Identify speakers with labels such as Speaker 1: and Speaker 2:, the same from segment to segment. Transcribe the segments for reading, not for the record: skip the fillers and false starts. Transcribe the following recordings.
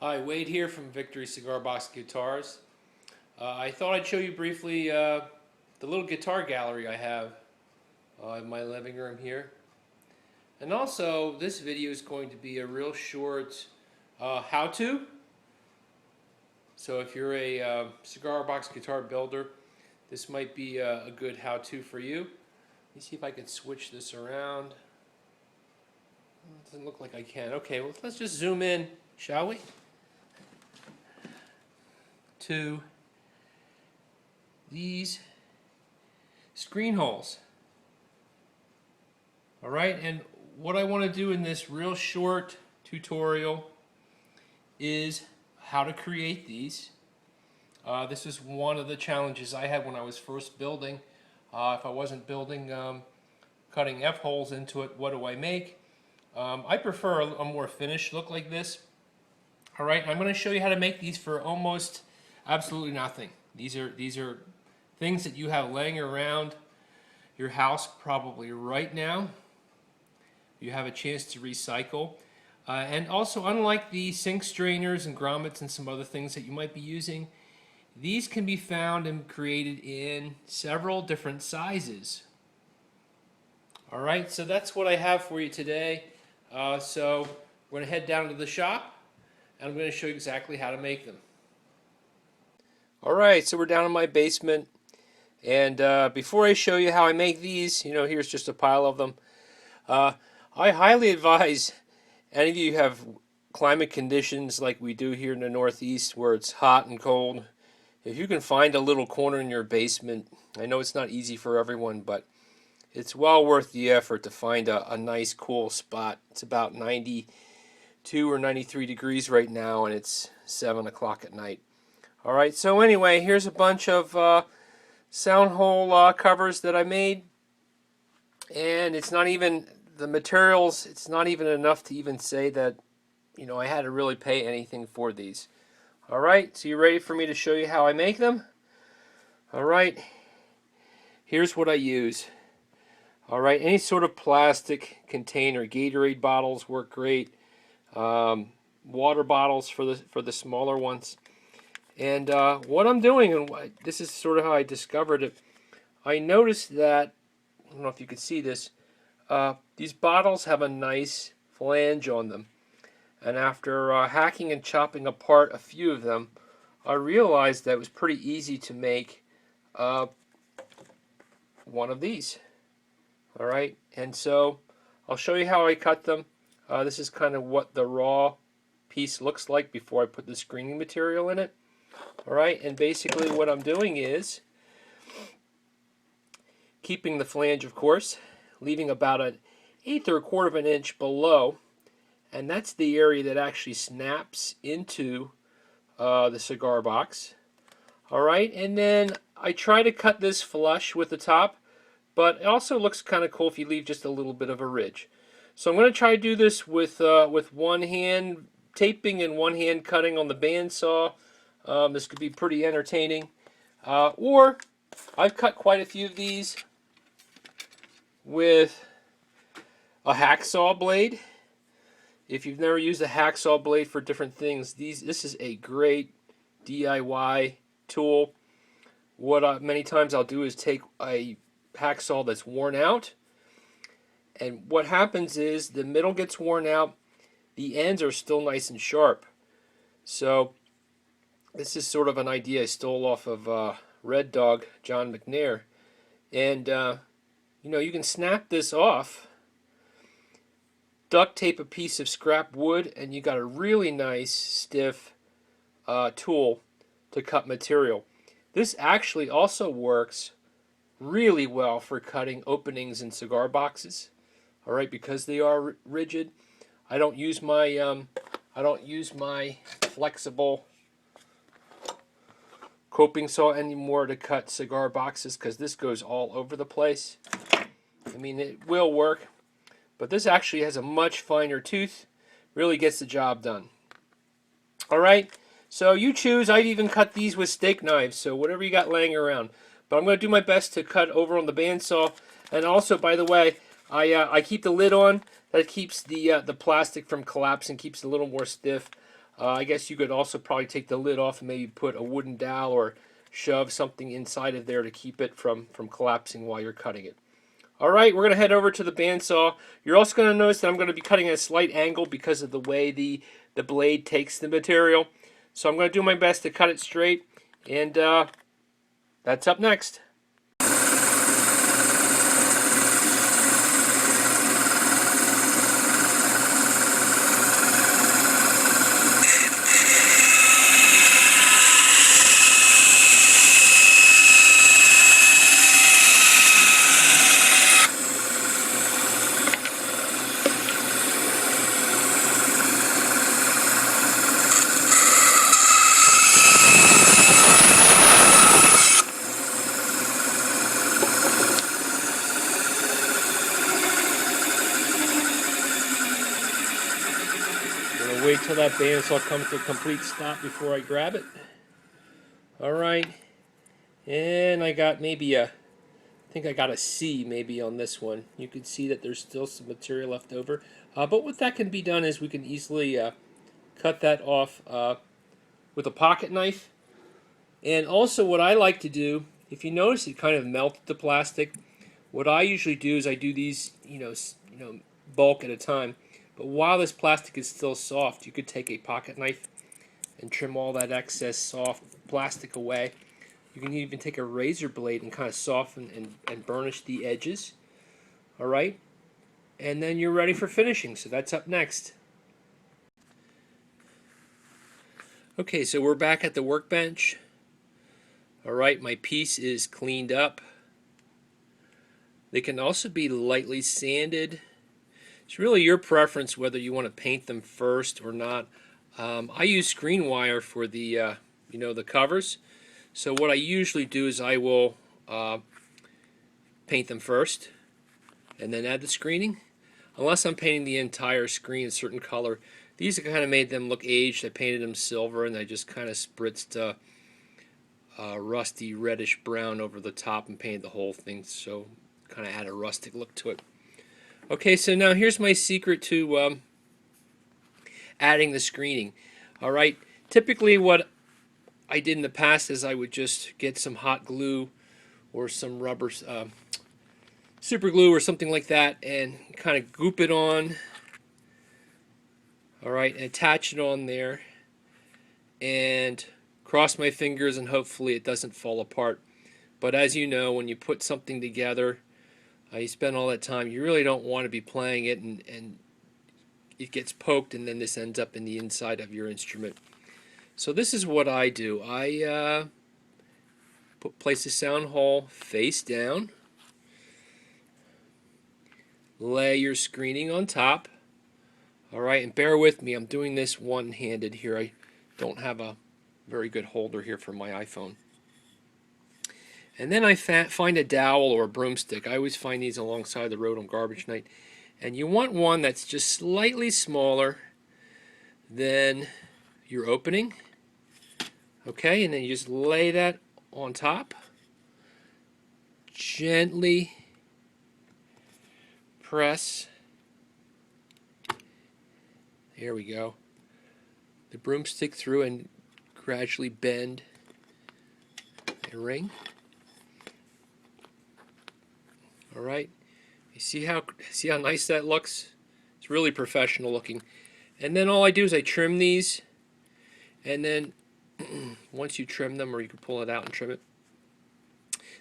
Speaker 1: Hi, Wade here from Victory Cigar Box Guitars. I thought I'd show you briefly the little guitar gallery I have in my living room here. And also, this video is going to be a real short how-to. So if you're a cigar box guitar builder, this might be a good how-to for you. Let me see if I can switch this around. It doesn't look like I can. Okay, well, let's just zoom in, shall we? To these screen holes. Alright, and what I want to do in this real short tutorial is how to create these. This is one of the challenges I had when I was first building. If I wasn't building cutting F-holes into it, what do I make? I prefer a more finished look like this. Alright, I'm going to show you how to make these for almost absolutely nothing. These are things that you have laying around your house probably right now. You have a chance to recycle. And also, unlike the sink strainers and grommets and some other things that you might be using, these can be found and created in several different sizes. Alright, so that's what I have for you today. So we're going to head down to the shop and I'm going to show you exactly how to make them. Alright, so we're down in my basement, and before I show you how I make these, here's just a pile of them. I highly advise any of you who have climate conditions like we do here in the Northeast where it's hot and cold, if you can find a little corner in your basement, I know it's not easy for everyone, but it's well worth the effort to find a nice cool spot. It's about 92 or 93 degrees right now, and it's 7 o'clock at night. Alright, so anyway, here's a bunch of sound hole covers that I made, and it's not even, the materials, it's not even enough to even say that, I had to really pay anything for these. Alright, so you ready for me to show you how I make them? Alright, here's what I use. Alright, any sort of plastic container, Gatorade bottles work great, water bottles for the smaller ones. And what I'm doing, and this is sort of how I discovered it, I noticed that, I don't know if you can see this, these bottles have a nice flange on them. And after hacking and chopping apart a few of them, I realized that it was pretty easy to make one of these. Alright, and so I'll show you how I cut them. This is kind of what the raw piece looks like before I put the screening material in it. Alright, and basically what I'm doing is keeping the flange, of course, leaving about an 1/8 or 1/4 of an inch below, and that's the area that actually snaps into the cigar box. Alright, and then I try to cut this flush with the top, but it also looks kind of cool if you leave just a little bit of a ridge. So I'm going to try to do this with one hand taping and one hand cutting on the bandsaw. This could be pretty entertaining. Or I've cut quite a few of these with a hacksaw blade. If you've never used a hacksaw blade for different things, this is a great DIY tool. What many times I'll do is take a hacksaw that's worn out, and what happens is the middle gets worn out, the ends are still nice and sharp. So this is sort of an idea I stole off of Red Dog, John McNair. And, you can snap this off, duct tape a piece of scrap wood, and you got a really nice, stiff tool to cut material. This actually also works really well for cutting openings in cigar boxes. Alright, because they are rigid. I don't use my flexible coping saw anymore to cut cigar boxes because this goes all over the place. I mean, it will work, but this actually has a much finer tooth, really gets the job done. Alright, so you choose. I've even cut these with steak knives, so whatever you got laying around. But I'm going to do my best to cut over on the bandsaw. And also, by the way, I keep the lid on. That keeps the plastic from collapsing, keeps it a little more stiff. I guess you could also probably take the lid off and maybe put a wooden dowel or shove something inside of there to keep it from collapsing while you're cutting it. All right, we're going to head over to the bandsaw. You're also going to notice that I'm going to be cutting at a slight angle because of the way the blade takes the material. So I'm going to do my best to cut it straight, and that's up next. I'm going to wait till that bandsaw comes to a complete stop before I grab it. All right, and I got maybe I think I got a C maybe on this one. You can see that there's still some material left over. But what that can be done is we can easily cut that off with a pocket knife. And also what I like to do, if you notice it kind of melted the plastic, what I usually do is I do these, bulk at a time. But while this plastic is still soft, you could take a pocket knife and trim all that excess soft plastic away. You can even take a razor blade and kind of soften and burnish the edges. All right? And then you're ready for finishing. So that's up next. Okay, so we're back at the workbench. All right, my piece is cleaned up. They can also be lightly sanded. It's really your preference whether you want to paint them first or not. I use screen wire for the the covers. So what I usually do is I will paint them first and then add the screening. Unless I'm painting the entire screen a certain color. These kind of made them look aged. I painted them silver and I just kind of spritzed rusty reddish brown over the top and painted the whole thing, so kind of add a rustic look to it. Okay, so now here's my secret to adding the screening. All right, typically what I did in the past is I would just get some hot glue or some rubber super glue or something like that and kind of goop it on. All right, and attach it on there and cross my fingers and hopefully it doesn't fall apart. But as you know, when you put something together, you spend all that time, you really don't want to be playing it and it gets poked and then this ends up in the inside of your instrument. So this is what I do. I place the sound hole face down, lay your screening on top. All right, and bear with me, I'm doing this one-handed here. I don't have a very good holder here for my iPhone. And then I find a dowel or a broomstick. I always find these alongside the road on garbage night. And you want one that's just slightly smaller than your opening. Okay, and then you just lay that on top. Gently press. There we go. The broomstick through and gradually bend a ring. All right. You see how nice that looks? It's really professional looking. And then all I do is I trim these, and then once you trim them, or you can pull it out and trim it.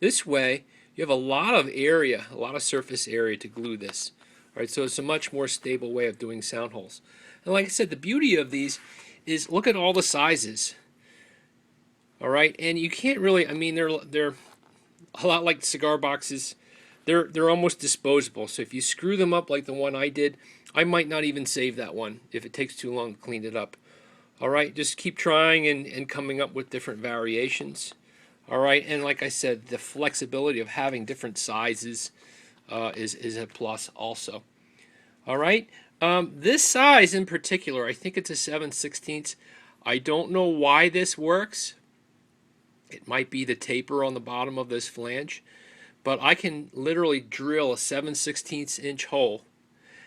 Speaker 1: This way, you have a lot of area, a lot of surface area to glue this. All right, so it's a much more stable way of doing sound holes. And like I said, the beauty of these is look at all the sizes. All right, and you can't really, I mean, they're a lot like cigar boxes. They're almost disposable. So if you screw them up like the one I did, I might not even save that one if it takes too long to clean it up. All right, just keep trying and coming up with different variations. All right, and like I said, the flexibility of having different sizes is a plus also. All right, this size in particular, I think it's a 7/16. I don't know why this works. It might be the taper on the bottom of this flange, but I can literally drill a 7/16 inch hole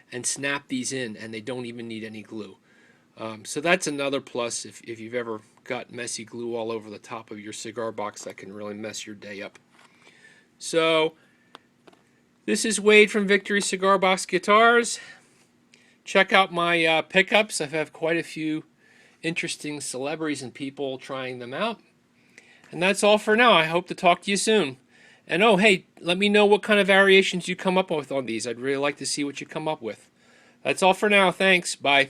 Speaker 1: and snap these in, and they don't even need any glue. So that's another plus if you've ever got messy glue all over the top of your cigar box, that can really mess your day up. So this is Wade from Victory Cigar Box Guitars. Check out my pickups. I've had quite a few interesting celebrities and people trying them out. And that's all for now. I hope to talk to you soon. And oh, hey, let me know what kind of variations you come up with on these. I'd really like to see what you come up with. That's all for now. Thanks. Bye.